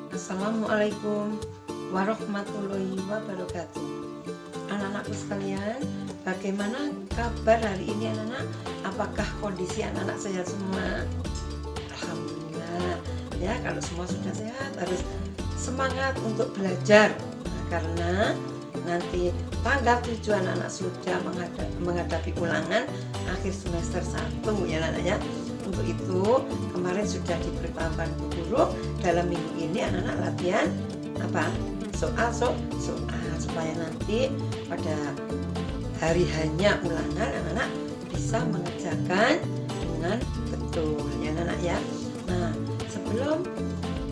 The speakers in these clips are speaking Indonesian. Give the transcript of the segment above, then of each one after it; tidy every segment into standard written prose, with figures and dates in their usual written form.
Assalamualaikum warahmatullahi wabarakatuh. Anak-anakku sekalian, bagaimana kabar hari ini anak-anak? Apakah kondisi anak-anak sehat semua? Alhamdulillah. Ya, kalau semua sudah sehat harus semangat untuk belajar. Karena nanti tanggal 7 anak-anak sudah menghadapi ulangan akhir semester 1 ya anak-anak ya. Untuk itu kemarin sudah diberitahukan guru dalam minggu ini anak-anak latihan soal supaya nanti pada hari hanya ulangan anak-anak bisa mengerjakan dengan betul ya anak-anak ya. Nah, sebelum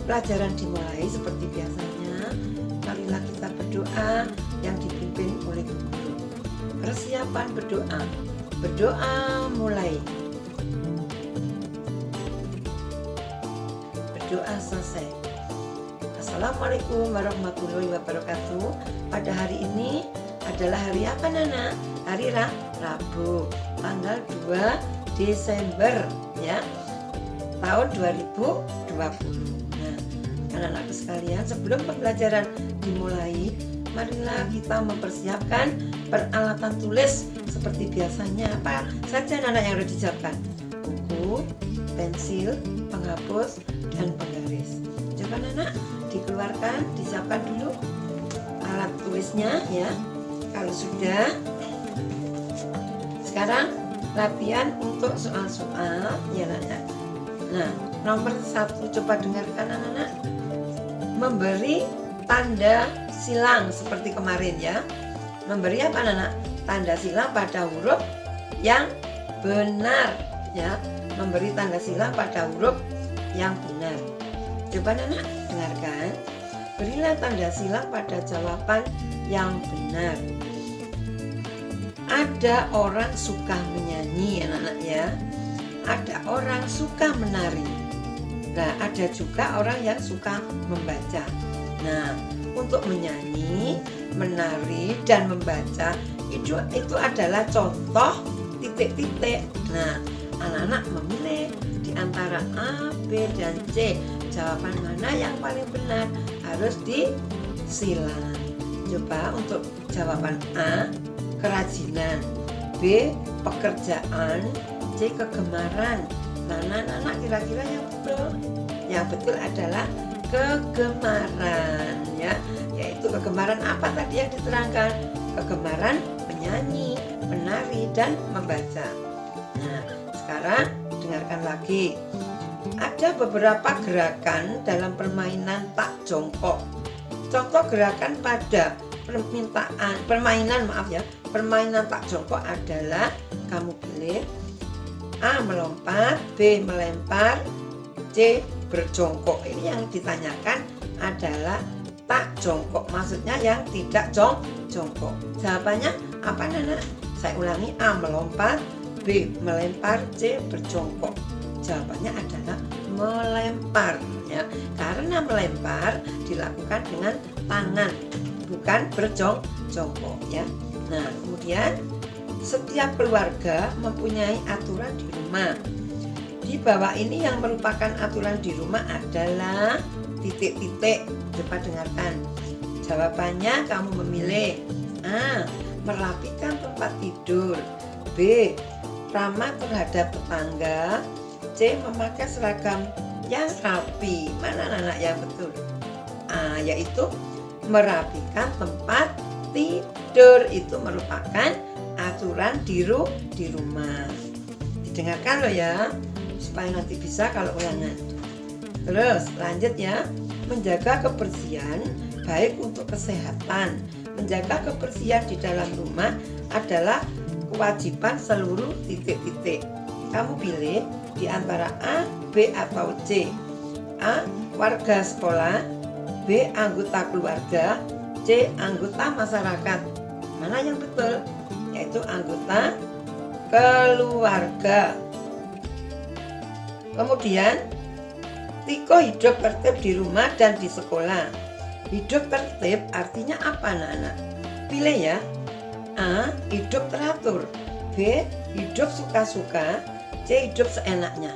pelajaran dimulai seperti biasanya, marilah kita berdoa yang dipimpin oleh guru. Persiapan berdoa. Berdoa mulai. Doa selesai. Assalamualaikum warahmatullahi wabarakatuh. Pada hari ini adalah hari apa Nana? Hari Rabu, tanggal 2 Desember ya, tahun 2020. Nah, anak-anakku sekalian, sebelum pembelajaran dimulai, marilah kita mempersiapkan peralatan tulis seperti biasanya. Apa saja anak-anak yang harus disiapkan? Buku, pensil, penghapus, dan penggaris. Coba anak dikeluarkan, disiapkan dulu alat tulisnya ya. Kalau sudah, sekarang latihan untuk soal-soal ya anak. Nah, nomor 1 coba dengarkan anak-anak. Memberi tanda silang seperti kemarin ya. Memberi apa anak? Tanda silang pada huruf yang benar ya. Memberi tanda silang pada huruf yang benar. Coba anak dengarkan. Berilah tanda silang pada jawaban yang benar. Ada orang suka menyanyi anak-anak ya. Ada orang suka menari. Nah, ada juga orang yang suka membaca. Nah, untuk menyanyi, menari, dan membaca itu adalah contoh titik-titik. Nah, anak-anak memilih di antara A, B, dan C. Jawaban mana yang paling benar? Harus disilang. Coba untuk jawaban A, kerajinan. B, pekerjaan. C, kegemaran. Mana anak kira-kira yang betul? Yang betul adalah kegemaran ya. Yaitu kegemaran apa tadi yang diterangkan? Kegemaran menyanyi, menari, dan membaca. Nah, sekarang dengarkan lagi. Ada beberapa gerakan dalam permainan tak jongkok. Contoh gerakan pada permainan tak jongkok adalah kamu pilih A, melompat, B, melempar, C, berjongkok. Ini yang ditanyakan adalah tak jongkok, maksudnya yang tidak jongkok. Jawabannya apa Nana? Saya ulangi, A, melompat, B, melempar, C, berjongkok. Jawabannya adalah melempar ya. Karena melempar dilakukan dengan tangan, bukan berjongkok ya. Nah, kemudian setiap keluarga mempunyai aturan di rumah. Di bawah ini yang merupakan aturan di rumah adalah titik-titik. Coba dengarkan. Jawabannya kamu memilih A, merapikan tempat tidur. B, ramah terhadap tetangga. C, memakai seragam yang rapi. Mana anak yang betul? A, yaitu merapikan tempat tidur. Itu merupakan aturan di rumah. Didengarkan loh ya, supaya nanti bisa kalau ulangan. Terus lanjut ya. Menjaga kebersihan baik untuk kesehatan. Menjaga kebersihan di dalam rumah adalah kewajiban seluruh titik-titik. Kamu pilih di antara A, B, atau C. A, warga sekolah. B, anggota keluarga. C, anggota masyarakat. Mana yang betul? Yaitu anggota keluarga. Kemudian Tiko hidup tertib di rumah dan di sekolah. Hidup tertib artinya apa anak-anak? Pilih ya. A, hidup teratur. B, hidup suka-suka. C, hidup seenaknya.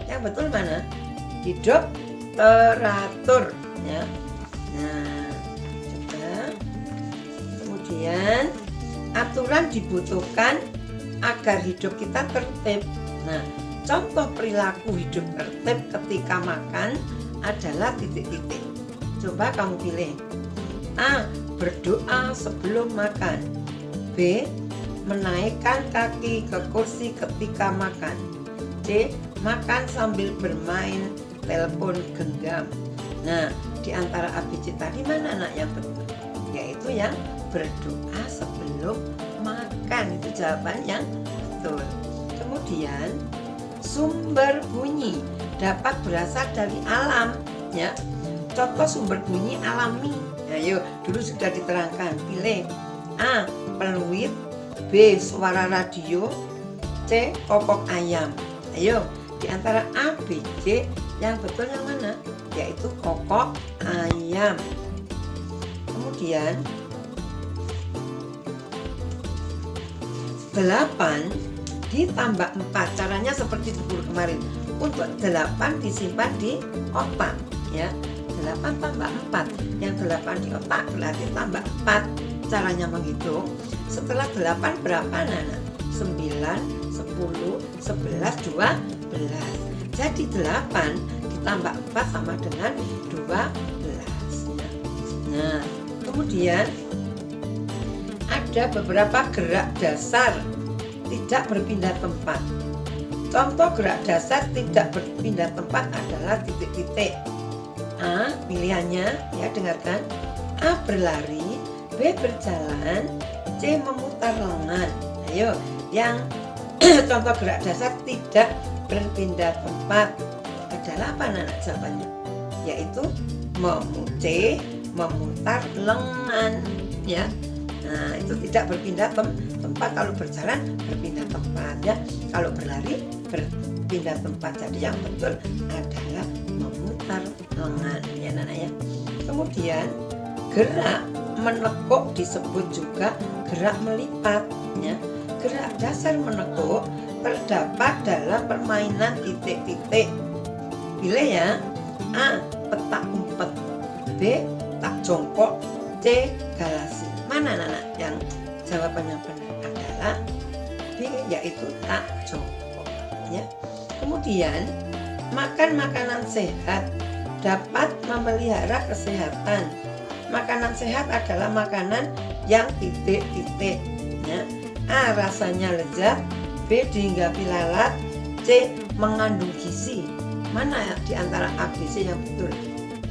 Yang betul mana? Hidup teratur ya. Nah, coba. Kemudian aturan dibutuhkan agar hidup kita tertib. Nah, contoh perilaku hidup tertib ketika makan adalah titik-titik. Coba kamu pilih. A. Berdoa sebelum makan. B. Menaikkan kaki ke kursi ketika makan. C. Makan sambil bermain telepon genggam. Nah, di antara ABC tadi mana anak yang betul? Yaitu yang berdoa sebelum makan. Itu jawaban yang betul. Kemudian sumber bunyi dapat berasal dari alam, ya. Contoh sumber bunyi alami. Ayo, dulu sudah diterangkan. Pilih. A. Peluit. B. Suara radio. C. Kokok ayam. Ayo, di antara A, B, C yang betul yang mana? Yaitu kokok ayam. Kemudian 8 ditambah 4. Caranya seperti dulu kemarin. Untuk 8 disimpan di otak, ya. 8 tambah 4. Yang 8 di otak berarti tambah 4. Caranya menghitung. Setelah 8 berapa anak? 9, 10, 11, 12. Jadi 8 ditambah 4 sama dengan 12. Nah, kemudian ada beberapa gerak dasar tidak berpindah tempat. Contoh gerak dasar tidak berpindah tempat adalah titik-titik. A. Pilihannya, ya dengarkan. A. Berlari. B. Berjalan. C. Memutar lengan. Ayo, yang contoh gerak dasar tidak berpindah tempat adalah apa anak jawabannya? Yaitu memutar lengan, ya. Nah, itu tidak berpindah tempat. Kalau berjalan berpindah tempat, ya. Kalau berlari berpindah tempat. Jadi yang betul adalah memutar lengan, ya anak ya. Kemudian gerak menekuk disebut juga gerak melipat, ya. Gerak dasar menekuk terdapat dalam permainan titik-titik. Pilih ya. A. Petak umpet. B. Tak jongkok. C. Galasi. Mana anak yang jawabannya benar adalah B, yaitu tak jongkok, ya. Kemudian makan makanan sehat dapat memelihara kesehatan. Makanan sehat adalah makanan yang titik-titik, ya. A. Rasanya lezat. B. Dihinggapi lalat. C. Mengandung gizi. Mana di antara A, B, C yang betul?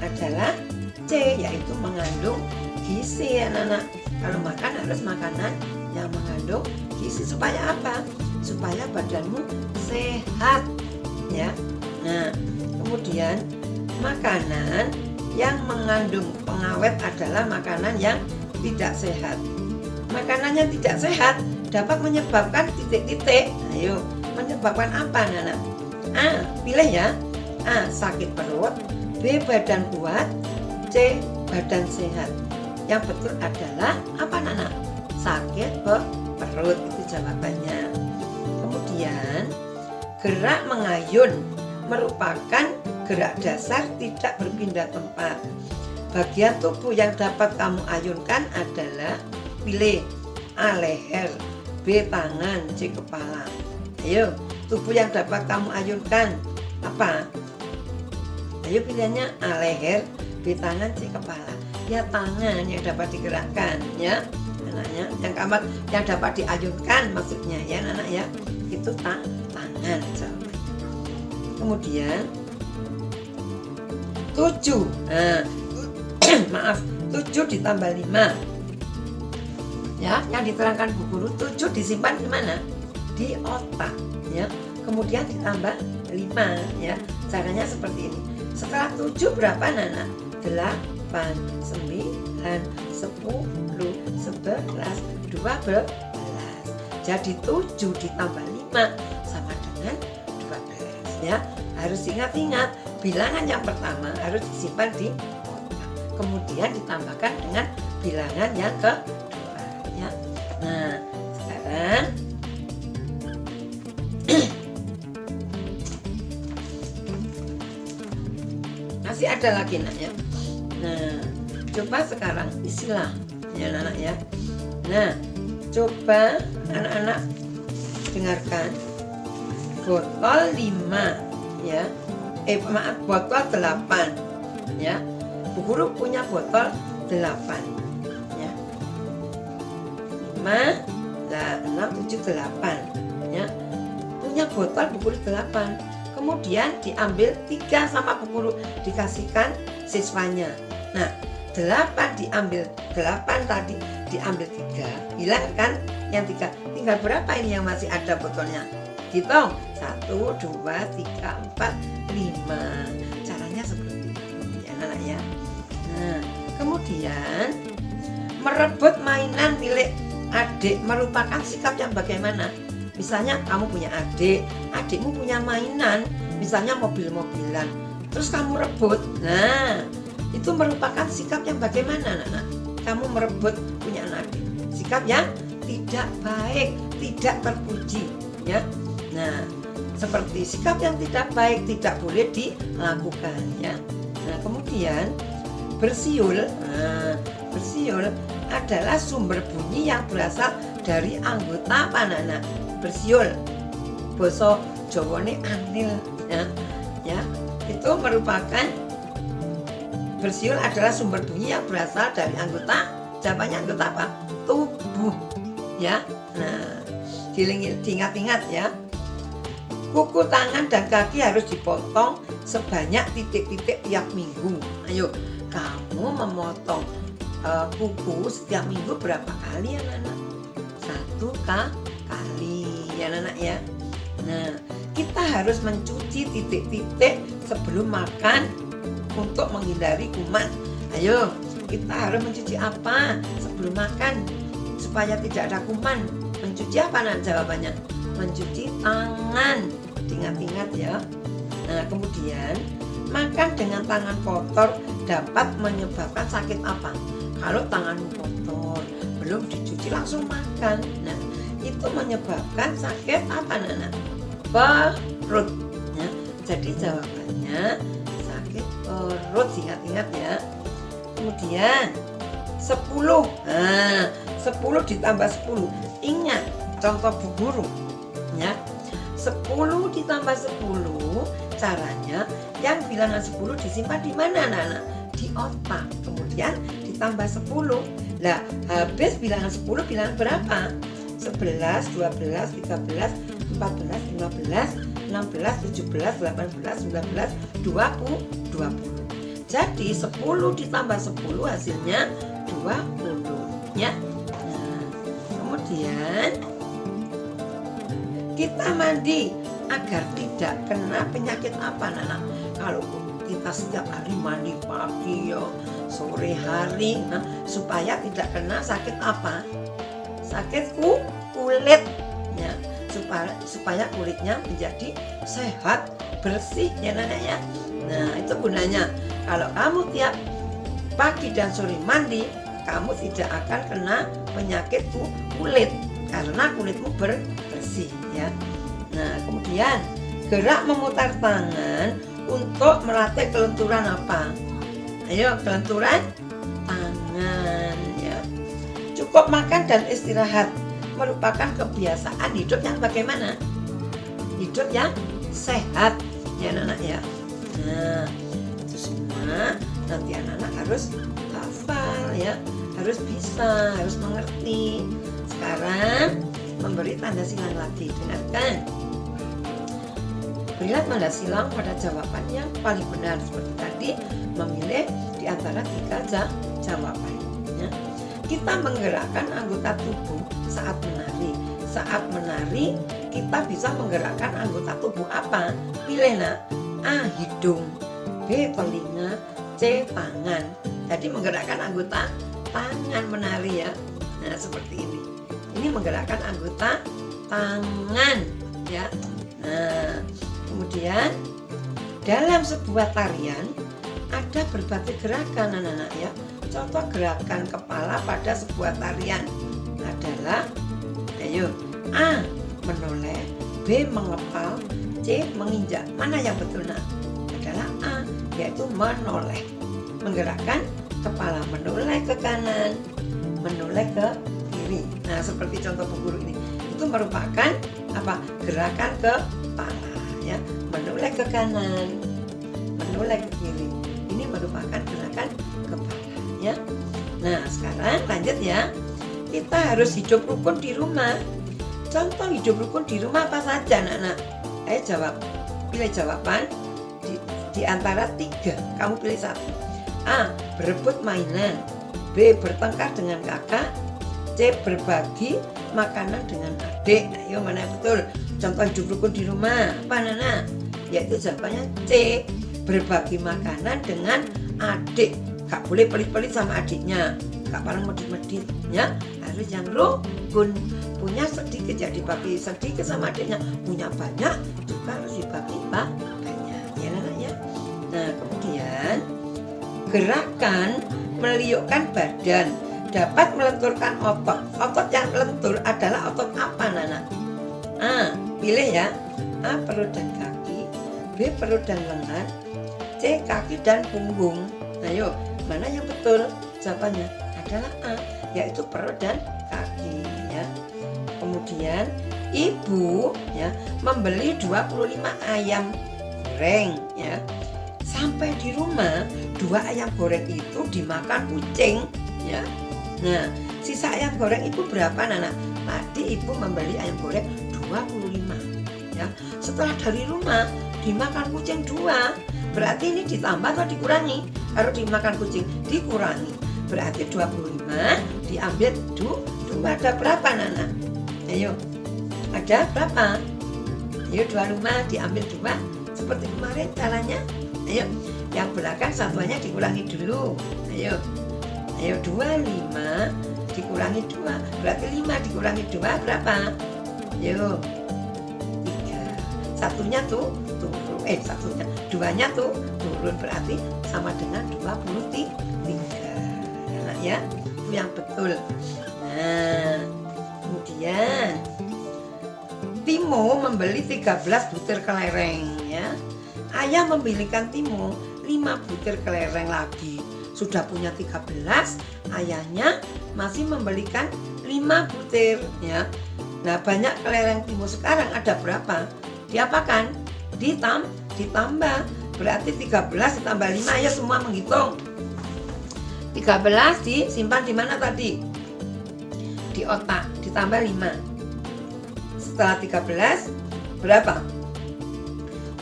Adalah C, yaitu mengandung gizi, anak-anak. Kalau makan harus makanan yang mengandung gizi. Supaya apa? Supaya badanmu sehat, ya. Nah, kemudian makanan yang mengandung pengawet adalah makanan yang tidak sehat. Makanan yang tidak sehat dapat menyebabkan titik-titik. Ayo, menyebabkan apa anak-anak? A. Pilih ya. A. Sakit perut. B. Badan kuat. C. Badan sehat. Yang betul adalah apa anak-anak? Sakit perut, itu jawabannya. Kemudian gerak mengayun merupakan gerak dasar tidak berpindah tempat. Bagian tubuh yang dapat kamu ayunkan adalah pilih. A. Leher. B. Tangan. C. Kepala. Ayo, tubuh yang dapat kamu ayunkan apa? Ayo pilihannya. A. Leher. B. Tangan. C. Kepala. Ya, tangan yang dapat digerakkan, ya anaknya. Yang dapat diayunkan maksudnya, ya anak ya. Itu tangan jawabannya. Kemudian 7. Nah, maaf, 7 ditambah 5. Ya, yang diterangkan Bu Guru, 7 disimpan di mana? Di otak, ya. Kemudian ditambah 5, ya. Caranya seperti ini. Setelah 7 berapa anak? 8, 9, 10, 11, 12. Jadi 7 ditambah 5 sama dengan 12, ya. Harus ingat-ingat, bilangan yang pertama harus disimpan di otak. Kemudian ditambahkan dengan bilangan yang kedua, ya. Nah, sekarang masih ada lagi nak, ya. Nah, coba sekarang isilah ya anak-anak ya. Nah, coba anak-anak dengarkan. Botol 5 ya. Botol 8 ya. Bu Guru punya botol 8 ya. 5, 6, 7, 8 ya. Punya botol Bu Guru 8. Kemudian diambil 3 sama Bu Guru, dikasihkan siswanya. Nah, 8 diambil 8 tadi diambil 3. Hilang kan yang 3. Tinggal berapa ini yang masih ada botolnya? Hitung 1, 2, 3, 4, 5. Caranya seperti itu ya anak ya. Nah, kemudian merebut mainan milik adik merupakan sikap yang bagaimana? Misalnya kamu punya adik, adikmu punya mainan, misalnya mobil-mobilan, terus kamu rebut. Nah, itu merupakan sikap yang bagaimana anak-anak? Kamu merebut punya adik, sikap yang tidak baik, tidak terpuji ya. Nah, seperti sikap yang tidak baik tidak boleh dilakukan ya. Nah, kemudian bersiul. Nah, bersiul adalah sumber bunyi yang berasal dari anggota apa anak-anak? Bersiul, basa Jawane anil ya. Ya, itu merupakan bersiul adalah sumber bunyi yang berasal dari anggota, jawabannya anggota apa? Tubuh ya. Nah, diingat-ingat ya. Kuku tangan dan kaki harus dipotong sebanyak titik-titik tiap minggu. Ayo, kamu memotong kuku setiap minggu berapa kali ya anak-anak? 1 kali ya anak-anak ya. Nah, kita harus mencuci titik-titik sebelum makan untuk menghindari kuman. Ayo, kita harus mencuci apa sebelum makan supaya tidak ada kuman? Mencuci apa nak jawabannya? Mencuci tangan. Ingat-ingat ya. Nah, kemudian makan dengan tangan kotor dapat menyebabkan sakit apa? Kalau tanganmu kotor, belum dicuci langsung makan. Nah, itu menyebabkan sakit apa anak-anak? Perut ya. Jadi jawabannya sakit perut, ingat-ingat ya. Kemudian 10. Nah, 10 ditambah 10. Ingat contoh Bu Guru ya. 10 ditambah 10 caranya yang bilangan 10 disimpan di mana anak-anak? Di otak. Kemudian ditambah 10. Lah, habis bilangan 10 bilangan berapa? 11, 12, 13, 14, 15, 16, 17, 18, 19, 20, 20. Jadi 10 ditambah 10 hasilnya 20 ya. Nah, kemudian kita mandi agar tidak kena penyakit apa anak-anak? Kalau kita setiap hari mandi pagi ya, sore hari, nah, supaya tidak kena sakit apa? Sakit kulit ya, supaya kulitnya menjadi sehat, bersih ya anak-anak ya. Nah, itu gunanya. Kalau kamu tiap pagi dan sore mandi, kamu tidak akan kena penyakit kulit karena kulitmu bersih ya. Nah, kemudian gerak memutar tangan untuk melatih kelenturan apa? Ayo, kelenturan tangan ya. Cukup makan dan istirahat merupakan kebiasaan hidup yang bagaimana? Hidup yang sehat ya anak-anak ya. Nah, itu semua nanti anak-anak harus hafal ya, harus bisa, harus mengerti. Sekarang memberi tanda silang lagi, dengarkan. Berilah tanda silang pada jawaban yang paling benar seperti tadi, memilih di antara 3 jawaban. Ya. Kita menggerakkan anggota tubuh saat menari. Saat menari kita bisa menggerakkan anggota tubuh apa? Pilih nak. A. Hidung, B. Telinga, C. Tangan. Jadi menggerakkan anggota tangan menari ya. Nah, seperti ini. Ini menggerakkan anggota tangan ya. Nah, kemudian dalam sebuah tarian ada berbagai gerakan anak-anak ya. Contoh gerakan kepala pada sebuah tarian adalah, ayo, A. Menoleh, B. Mengepal, C. Menginjak. Mana yang betul nak? Adalah A, yaitu menoleh. menggerakkan kepala, menoleh ke kanan, menoleh ke kiri. Nah, seperti contoh Bu Guru ini, itu merupakan apa? Gerakan kepala, ya, menoleh ke kanan, menoleh ke kiri. Ini merupakan gerakan kepala, ya. Nah, sekarang lanjut ya. Kita harus hidup rukun di rumah. Contoh hidup rukun di rumah apa saja, anak-anak? Ayo jawab. Pilih jawaban di antara 3. Kamu pilih 1. A. Berebut mainan. B. Bertengkar dengan kakak. C. Berbagi makanan dengan adik. Ayo, mana yang betul? Contoh hidup rukun di rumah apa, Nana? Yaitu jawabannya C. Berbagi makanan dengan adik. Gak boleh pelit-pelit sama adiknya, gak paling medit-medit, ya. Harus yang rukun. Punya sedikit ya dibagi sedikit sama adiknya, punya banyak juga harus dibagi banyak, ya, Nana, ya. Nah, kemudian gerakan meliukkan badan dapat melenturkan otot. Otot yang lentur adalah otot apa, Nana? A. Pilih ya. A. Perut dan kaki. B. Perut dan lengan. C. Kaki dan punggung. Ayo, mana yang betul? Jawabannya adalah A, yaitu perut dan kaki, ya. Kemudian ibu, ya, membeli 25 ayam goreng, ya. Sampai di rumah 2 ayam goreng itu dimakan kucing, ya. Nah, sisa ayam goreng itu berapa, Nana? Tadi ibu membeli ayam goreng 25, ya. Setelah dari rumah dimakan kucing 2, berarti ini ditambah atau dikurangi? Kalau dimakan kucing dikurangi, berarti 25 diambil 2 ada berapa, Nana? Ayo, ada berapa? Ayo, 25 diambil 2 seperti kemarin caranya. Ayo, yang belakang satuannya dikurangi dulu. Ayo, 25 dikurangi 2 berarti 5 dikurangi 2 berapa? Ayo, 3. Satunya tuh turun, satunya, 2-nya tuh turun, berarti sama dengan 23. Nah, ya, itu yang betul. Nah, kemudian Timo membeli 13 butir kelereng, ya. Ayah membelikan Timo 5 butir kelereng lagi. Sudah punya 13, ayahnya masih membelikan 5 butir, ya. Nah, banyak kelereng Timo sekarang ada berapa? Diapakan? Ditambah. Berarti 13 ditambah 5, ayo semua menghitung. 13 disimpan di mana tadi? Di otak, ditambah 5. Setelah 13 berapa?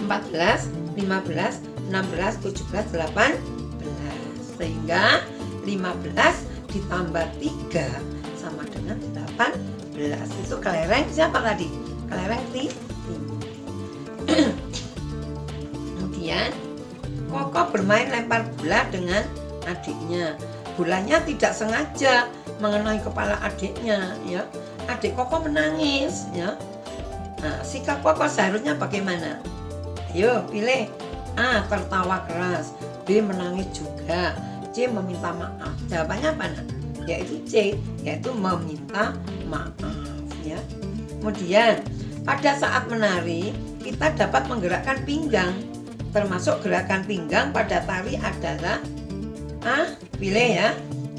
14, 15, 16, 17, 18. Sehingga 15 ditambah 3 sama dengan 18. Itu kelereng siapa tadi? Kelereng Timo. Kemudian Koko bermain lempar bola dengan adiknya. Bolanya tidak sengaja mengenai kepala adiknya, ya. Adik Koko menangis, ya. Nah, sikap Koko seharusnya bagaimana? Ayo pilih. A. Tertawa keras. B. Menangis juga. C. Meminta maaf. Jawabannya apa, nak? Yaitu C, yaitu meminta maaf, ya. Kemudian pada saat menari kita dapat menggerakkan pinggang. Termasuk gerakan pinggang pada tari adalah A. Pilih ya.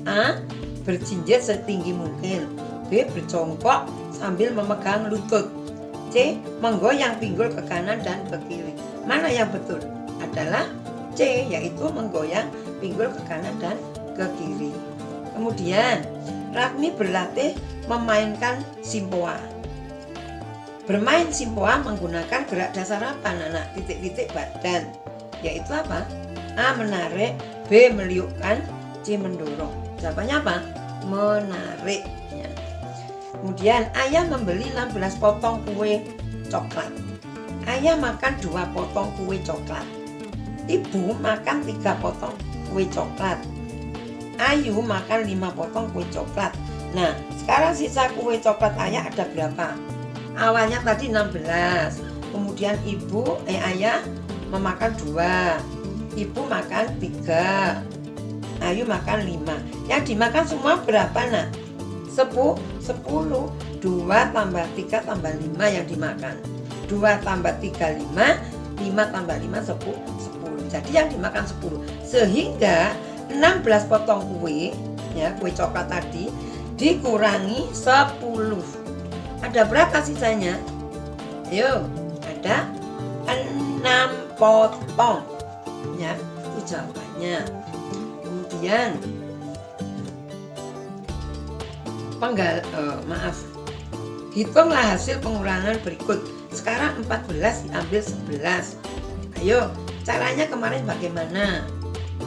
A. Berjinjit setinggi mungkin. B. Berjongkok sambil memegang lutut. C. Menggoyang pinggul ke kanan dan ke kiri. Mana yang betul? Adalah C, yaitu menggoyang pinggul ke kanan dan ke kiri. Kemudian Ragni berlatih memainkan simpoa. Bermain simpoa menggunakan gerak dasar apa, anak? Titik-titik badan. Yaitu apa? A. Menarik. B. Meliukkan. C. Mendorong. Jawabannya apa? Menarik, ya. Kemudian ayah membeli 16 potong kue coklat. Ayah makan 2 potong kue coklat. Ibu makan 3 potong kue coklat. Ayu makan 5 potong kue coklat. Nah, sekarang sisa kue coklat ayah ada berapa? Awalnya tadi 16. Kemudian ayah memakan 2. Ibu makan 3. Ayu makan 5. Yang dimakan semua berapa, nak? 10. 2 tambah 3 tambah 5 yang dimakan. 2 tambah 3 5. 5 tambah 5 10. Jadi yang dimakan 10. Sehingga 16 potong kue, ya, kue coklat tadi dikurangi 10. Ada berapa sisanya? Ayo, ada 6 potong. Ya, itu jawabannya. Kemudian hitunglah hasil pengurangan berikut. Sekarang 14 diambil 11. Ayo, caranya kemarin bagaimana?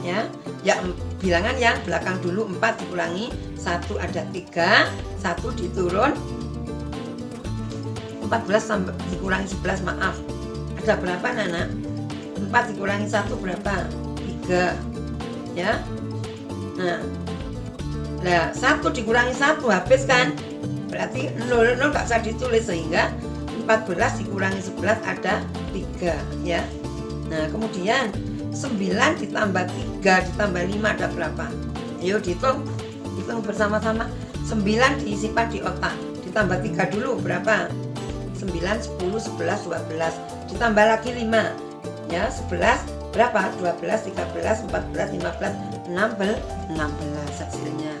Ya, bilangan yang belakang dulu. 4 dikurangi 1 ada 3, 1 diturun 14 dikurangi 11, maaf. Ada berapa, Nana? 4 dikurangi 1 berapa? 3. Ya. Nah, 1 dikurangi 1 habis kan? Berarti 0 gak usah ditulis, sehingga 14 dikurangi 11 ada 3, ya. Nah, kemudian 9 ditambah 3 ditambah 5 ada berapa? Ayo hitung bersama-sama. 9 disimpan di otak. Ditambah 3 dulu berapa? 9, 10, 11, 12. Ditambah lagi 5. Ya, 11 berapa? 12, 13, 14, 15, 16 hasilnya.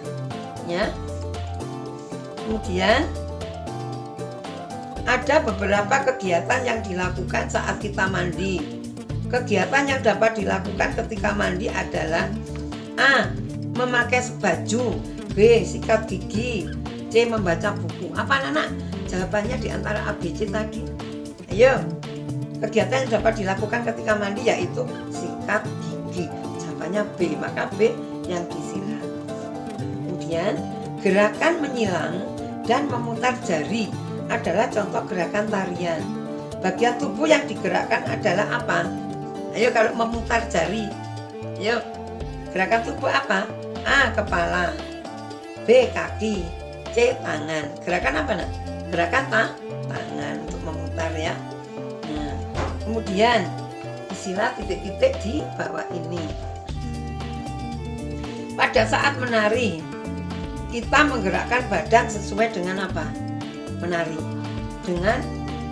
Ya. Kemudian ada beberapa kegiatan yang dilakukan saat kita mandi. Kegiatan yang dapat dilakukan ketika mandi adalah A. Memakai baju, B. Sikat gigi, C. Membaca buku. Apa, Nana? Jawabannya di antara A, B, C tadi. Ayo. Kegiatan yang dapat dilakukan ketika mandi yaitu sikat gigi. Jawabannya B, maka B yang disilang. Kemudian gerakan menyilang dan memutar jari adalah contoh gerakan tarian. Bagian tubuh yang digerakkan adalah apa? Ayo, kalau memutar jari, ayo, gerakan tubuh apa? A. Kepala, B. Kaki, C. Tangan. Gerakan apa, nak? Gerakan tangan untuk memutar, ya. Nah, kemudian isilah titik-titik di bawah ini. Pada saat menari, kita menggerakkan badan sesuai dengan apa? Menari dengan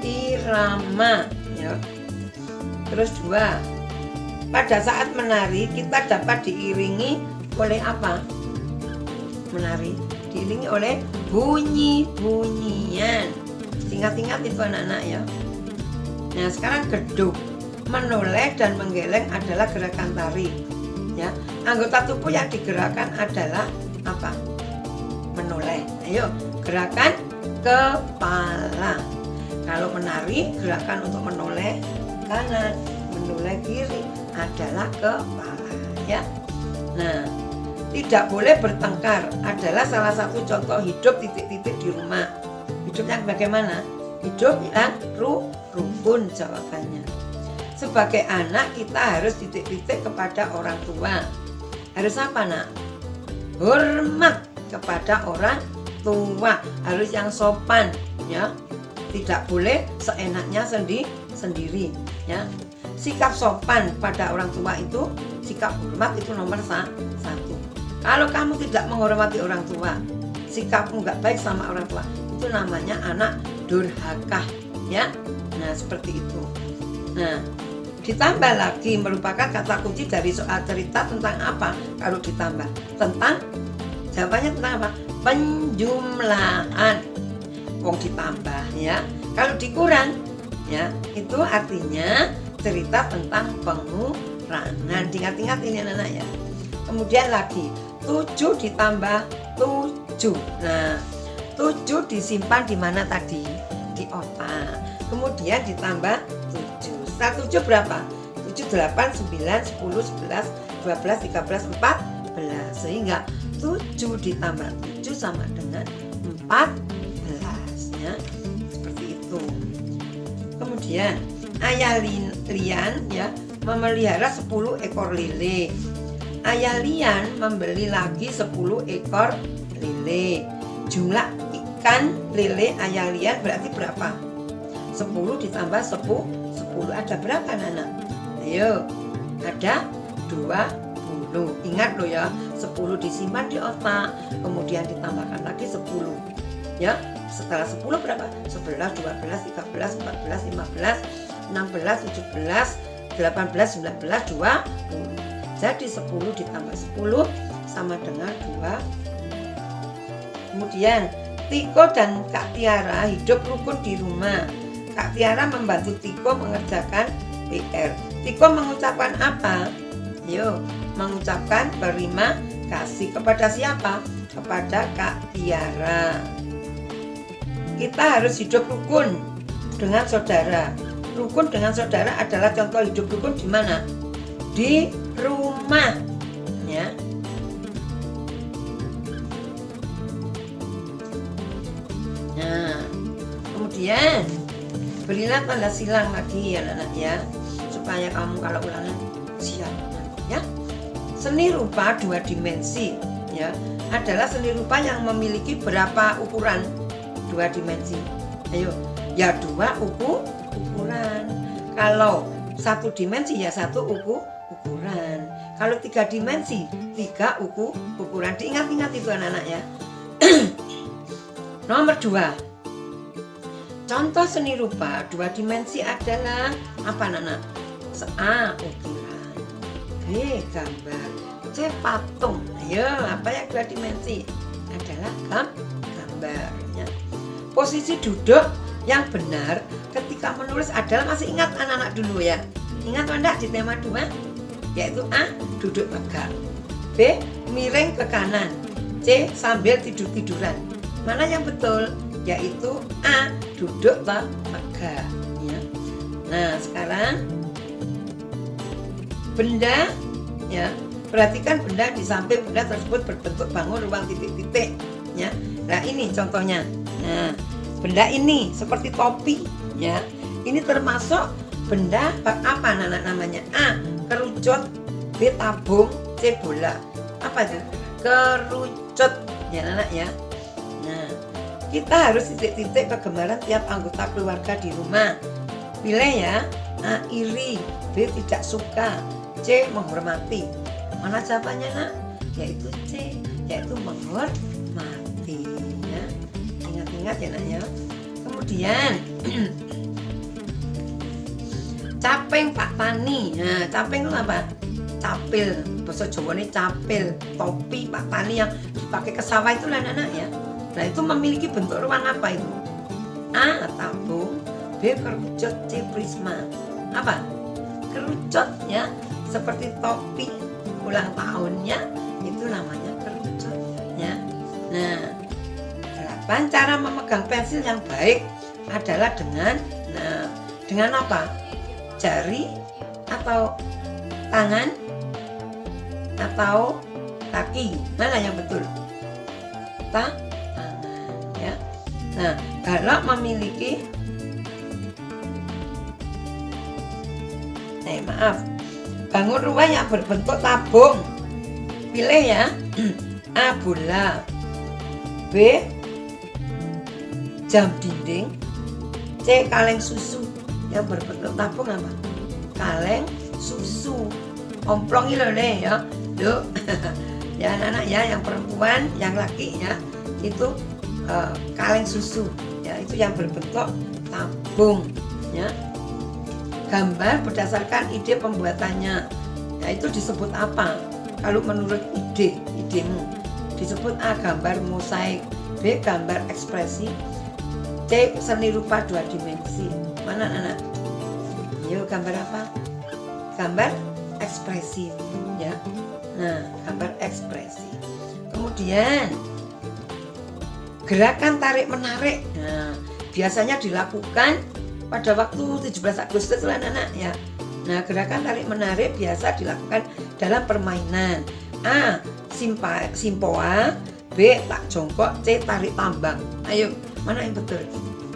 irama, ya. Terus 2, pada saat menari kita dapat diiringi oleh apa? Menari diiringi oleh bunyi-bunyian. Ingat-ingat itu, anak-anak, ya. Nah, sekarang geduk. Menoleh dan menggeleng adalah gerakan tari, ya. Anggota tubuh yang digerakkan adalah apa? Menoleh. Ayo, gerakan kepala. Kalau menari, gerakan untuk menoleh kanan, menoleh kiri adalah kepala, ya. Nah, tidak boleh bertengkar adalah salah satu contoh hidup titik-titik di rumah. Hidup yang bagaimana? Hidup yang rukun jawabannya. Sebagai anak kita harus titik-titik kepada orang tua. Harus apa, nak? Hormat kepada orang tua, harus yang sopan, ya. Tidak boleh seenaknya sendiri, ya. Sikap sopan pada orang tua itu, sikap hormat itu nomor 1. Kalau kamu tidak menghormati orang tua, sikapmu nggak baik sama orang tua, itu namanya anak durhaka, ya. Nah, seperti itu. Nah, ditambah lagi merupakan kata kunci dari soal cerita tentang apa? Kalau ditambah tentang, jawabannya tentang apa? Penjumlahan. Wong ditambah, ya. Kalau dikurang, ya, itu artinya cerita tentang pengurangan. Ingat-ingat ini, anak-anak, ya. Kemudian lagi 7 ditambah 7. Nah, 7 disimpan di mana tadi? Di otak. Kemudian ditambah 7. Setelah 7 berapa? 7, 8, 9, 10, 11, 12, 13, 14. Sehingga 7 ditambah 7 sama dengan 14, ya. Seperti itu. Kemudian Ayah Lian, ya, memelihara 10 ekor lele. Ayah Lian membeli lagi 10 ekor lele. Jumlah ikan lele Ayah Lian berarti berapa? 10 ditambah 10 ada berapa, Nana? Ayo, ada 20. Ingat loh, ya, 10 disimpan di otak, kemudian ditambahkan lagi 10, ya. Setelah 10 berapa? 11, 12, 13, 14, 15, 16, 17, 18, 19, 20. Jadi 10 ditambah 10 sama dengan 2. Kemudian Tiko dan Kak Tiara hidup rukun di rumah. Kak Tiara membantu Tiko mengerjakan PR. Tiko mengucapkan apa? Yuk, mengucapkan terima kasih kepada siapa? Kepada Kak Tiara. Kita harus hidup rukun dengan saudara. Rukun dengan saudara adalah contoh hidup rukun di mana? Di rumah, ya. Nah, kemudian berilah tanda silang lagi ya anak-anak ya, supaya kamu kalau ulangan siap ya. Seni rupa 2 dimensi ya adalah seni rupa yang memiliki berapa ukuran? 2 dimensi. Ayo, ya 2 ukuran. Kalau 1 dimensi ya 1 ukuran. Kalau 3 dimensi 3 ukuran. Diingat-ingat itu anak-anak ya. Nomor 2. Contoh seni rupa 2 dimensi adalah apa anak-anak? A. Ukiran, B. Gambar, C. Patung. Ayo, apa yang 2 dimensi? Adalah gambar ya. Posisi duduk yang benar ketika menulis adalah, masih ingat anak-anak dulu ya? Ingat enggak di tema 2? Yaitu A. Duduk tegak, B. Miring ke kanan, C. Sambil tidur-tiduran. Mana yang betul? Yaitu A. Duduk tegak ya. Nah, sekarang benda ya. Perhatikan benda di samping benda tersebut berbentuk bangun ruang titik-titik ya. Nah, ini contohnya. Nah, benda ini seperti topi ya. Ini termasuk benda apa anak-anak namanya? A. Kerucut, B. Tabung, C. Bola. Apa itu? Kerucut ya anak ya. Nah, kita harus titik-titik kegemaran tiap anggota keluarga di rumah. Pilih ya. A. Iri, B. Tidak suka, C. Menghormati. Mana jawabannya nak? Yaitu C, yaitu menghormati ya. Ingat-ingat ya nak ya. Kemudian caping Pak Tani. Nah, caping itu apa? Capil, bahasa Jawa ini capil, topi Pak Tani yang dipakai ke sawah itu lah anak-anak ya. Nah, itu memiliki bentuk ruang apa itu? A. Tabung, B. Kerucut, C. Prisma. Apa? Kerucut ya, seperti topi ulang tahunnya, itu namanya kerucut ya. Nah, 8 cara memegang pensil yang baik adalah dengan apa? Jari atau tangan atau kaki? Mana yang betul? Tangan ya. Nah, kalau memiliki bangun rumah yang berbentuk tabung, pilih ya. A. Bola, B. Jam dinding, C. Kaleng susu. Yang berbentuk tabung apa? Kaleng susu. Omplong ini loh ya. Yuk. Ya anak-anak ya, yang perempuan, yang laki ya, itu kaleng susu ya, itu yang berbentuk tabung ya. Gambar berdasarkan ide pembuatannya, yaitu disebut apa? Kalau menurut idemu disebut A. Gambar mosaik, B. Gambar ekspresi, C. Seni rupa 2 dimensi. Mana anak? Yuk, gambar apa? Gambar ekspresi ya. Nah, gambar ekspresi. Kemudian gerakan tarik menarik. Nah, biasanya dilakukan pada waktu 17 Agustus lah anak-anak ya. Nah, gerakan tarik menarik biasa dilakukan dalam permainan. A. Simpoa, B. Tak jongkok, C. Tarik tambang. Ayo, mana yang betul?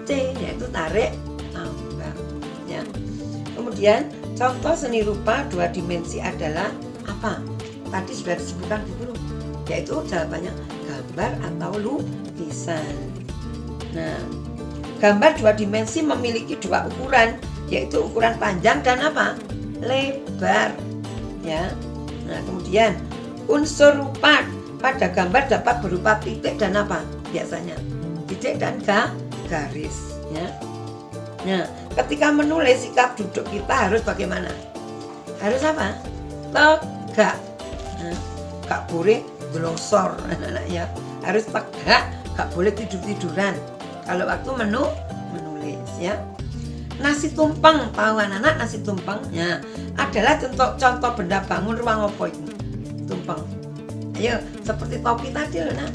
C, yaitu tarik tambang ya. Kemudian contoh seni rupa 2 dimensi adalah apa? Tadi sudah disebutkan dulu, yaitu jawabannya gambar atau lukisan. Nah, gambar 2 dimensi memiliki 2 ukuran, yaitu ukuran panjang dan apa? Lebar ya. Nah, kemudian unsur rupa pada gambar dapat berupa titik dan apa? Biasanya titik dan garis ya. Nah, ketika menulis sikap duduk kita harus bagaimana? Harus apa? tegak. Nah, gak boleh glosor anak-anak ya, harus tegak, gak boleh tidur-tiduran kalau waktu menulis ya. Nasi tumpeng, tahu anak-anak nasi tumpengnya adalah contoh benda bangun ruang apa itu? Tumpeng. Ayo, seperti topi tadi loh nak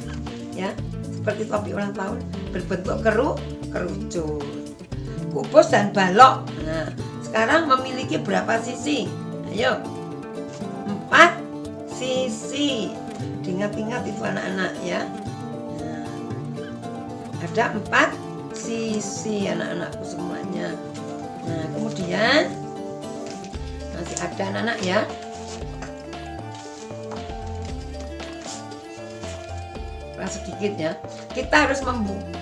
ya, seperti topi ulang tahun berbentuk kerucut. Kubus dan balok. Nah, sekarang memiliki berapa sisi? Ayo, 4 sisi. Diingat-ingat itu anak-anak ya. Nah, ada 4 sisi anak-anakku semuanya. Nah, kemudian masih ada anak-anak ya. Sedikit ya, kita harus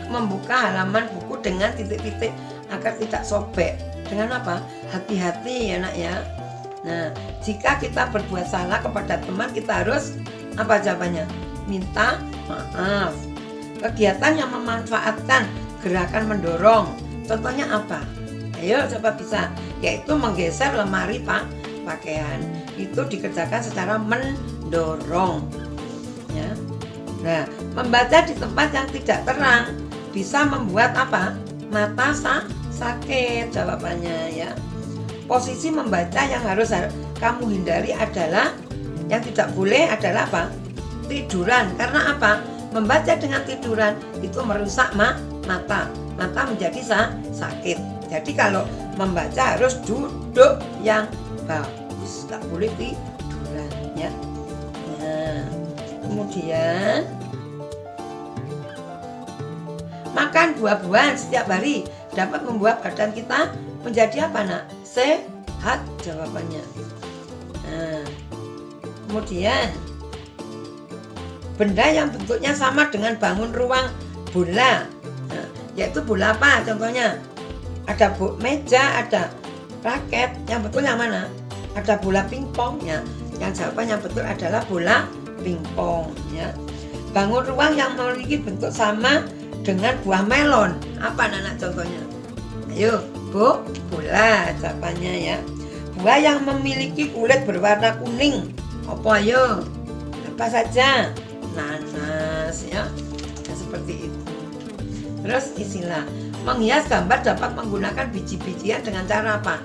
membuka halaman buku dengan titik-titik agar tidak sobek. Dengan apa? Hati-hati ya nak ya. Nah, jika kita berbuat salah kepada teman, kita harus apa jawabannya? Minta maaf. Kegiatan yang memanfaatkan gerakan mendorong, contohnya apa? Ayo coba bisa, yaitu menggeser lemari pakaian. Itu dikerjakan secara mendorong ya. Nah, membaca di tempat yang tidak terang bisa membuat apa? Mata sakit jawabannya ya. Posisi membaca yang harus kamu hindari adalah, yang tidak boleh adalah apa? Tiduran. Karena apa? Membaca dengan tiduran itu merusak mata. Mata menjadi sakit. Jadi kalau membaca harus duduk yang bagus, tak boleh tiduran ya. Nah, kemudian makan buah-buahan setiap hari dapat membuat badan kita menjadi apa nak? Sehat jawabannya. Nah, kemudian benda yang bentuknya sama dengan bangun ruang bola, nah, yaitu bola apa contohnya? Ada meja, ada raket. Yang betul yang mana? Ada bola pingpong ya. Yang jawaban yang betul adalah bola pingpong ya. Bangun ruang yang memiliki bentuk sama dengan buah melon, apa anak-anak contohnya? Ayo, bola jawabannya ya. Buah yang memiliki kulit berwarna kuning, apa ayo? Apa saja? Nanas ya. Nah, seperti itu. Terus istilah menghias gambar dapat menggunakan biji-bijian dengan cara apa?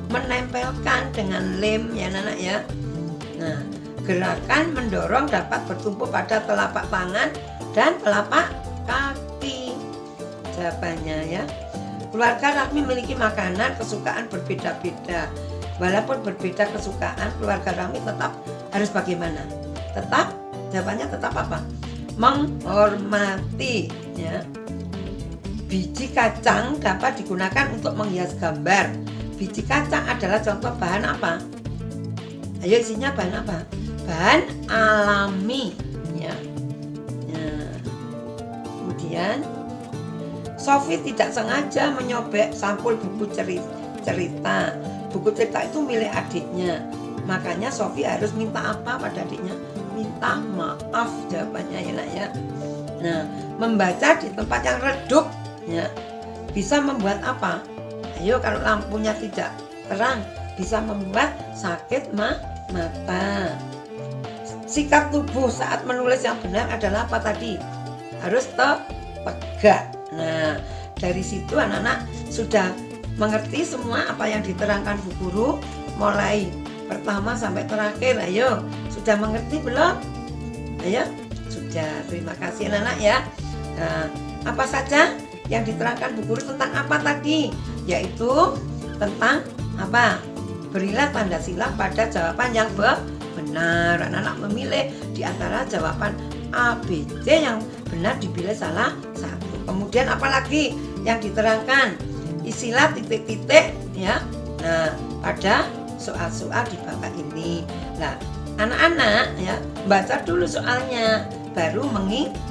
Menempelkan dengan lem ya anak-anak ya. Nah, gerakan mendorong dapat bertumpu pada telapak tangan dan telapak kaki. Jawabannya ya. Keluarga Raffi memiliki makanan kesukaan berbeda-beda. Walaupun berbeda kesukaan, keluarga Raffi tetap harus bagaimana? Tetap, jawabannya tetap apa? Menghormati ya. Biji kacang dapat digunakan untuk menghias gambar. Biji kacang adalah contoh bahan apa? Ayo isinya bahan apa? Bahan alami ya. Nah, kemudian Sophie tidak sengaja menyobek sampul buku cerita. Buku cerita itu milik adiknya. Makanya Sophie harus minta apa pada adiknya? Minta maaf jawabannya ya nak ya. Nah, membaca di tempat yang redup ya, bisa membuat apa? Ayo kalau lampunya tidak terang bisa membuat sakit mata. Sikap tubuh saat menulis yang benar adalah apa tadi? Harus tegak. Nah, dari situ anak-anak sudah mengerti semua apa yang diterangkan Bu Guru mulai pertama sampai terakhir. Ayo, sudah mengerti belum? Ayo, sudah. Terima kasih anak-anak ya. Nah, apa saja yang diterangkan Bu Guru tentang apa tadi? Yaitu tentang apa? Berilah tanda silang pada jawaban yang benar. Anak-anak memilih di antara jawaban A, B, C yang benar dipilih salah satu. Kemudian apalagi yang diterangkan? Isilah titik-titik ya. Nah, pada soal-soal di babak ini. Nah, anak-anak ya, baca dulu soalnya baru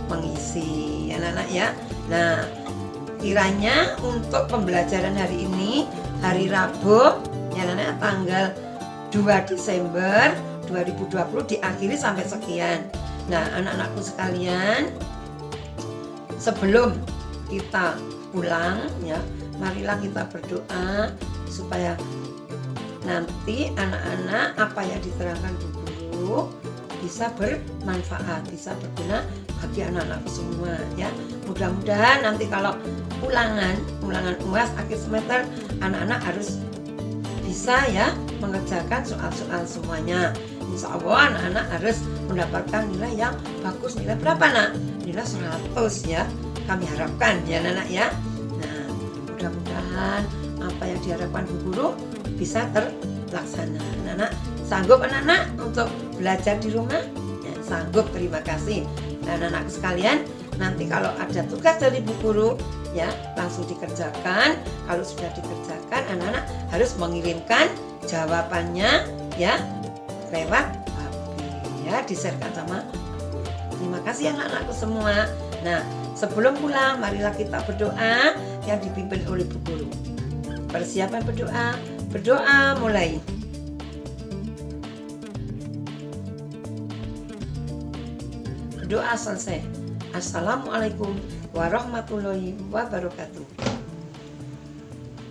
mengisi anak-anak ya. Nah, kiranya untuk pembelajaran hari ini, hari Rabu ya anak-anak, tanggal 2 Desember 2020 diakhiri sampai sekian. Nah, anak-anakku sekalian, sebelum kita pulang ya, marilah kita berdoa supaya nanti anak-anak apa yang diterangkan Bu itu bisa bermanfaat, bisa berguna bagi anak-anakku semua ya. Mudah-mudahan nanti kalau ulangan UAS akhir semester anak-anak harus bisa ya mengerjakan soal-soal semuanya. Insya Allah anak-anak harus mendapatkan nilai yang bagus. Nilai berapa nak? Nilai 100 ya. Kami harapkan ya anak-anak ya. Nah, mudah-mudahan apa yang diharapkan Bu Guru bisa terlaksana. Anak-anak sanggup anak-anak untuk belajar di rumah? Ya, sanggup, terima kasih. Dan anak-anak sekalian, nanti kalau ada tugas dari Bu Guru ya langsung dikerjakan. Kalau sudah dikerjakan, anak-anak harus mengirimkan jawabannya ya lewat HP ya, di-share-kan sama Bu Guru. Terima kasih anak-anakku semua. Nah, sebelum pulang marilah kita berdoa yang dipimpin oleh Bu Guru. Persiapan berdoa. Berdoa mulai. Berdoa selesai. Assalamualaikum warahmatullahi wabarakatuh.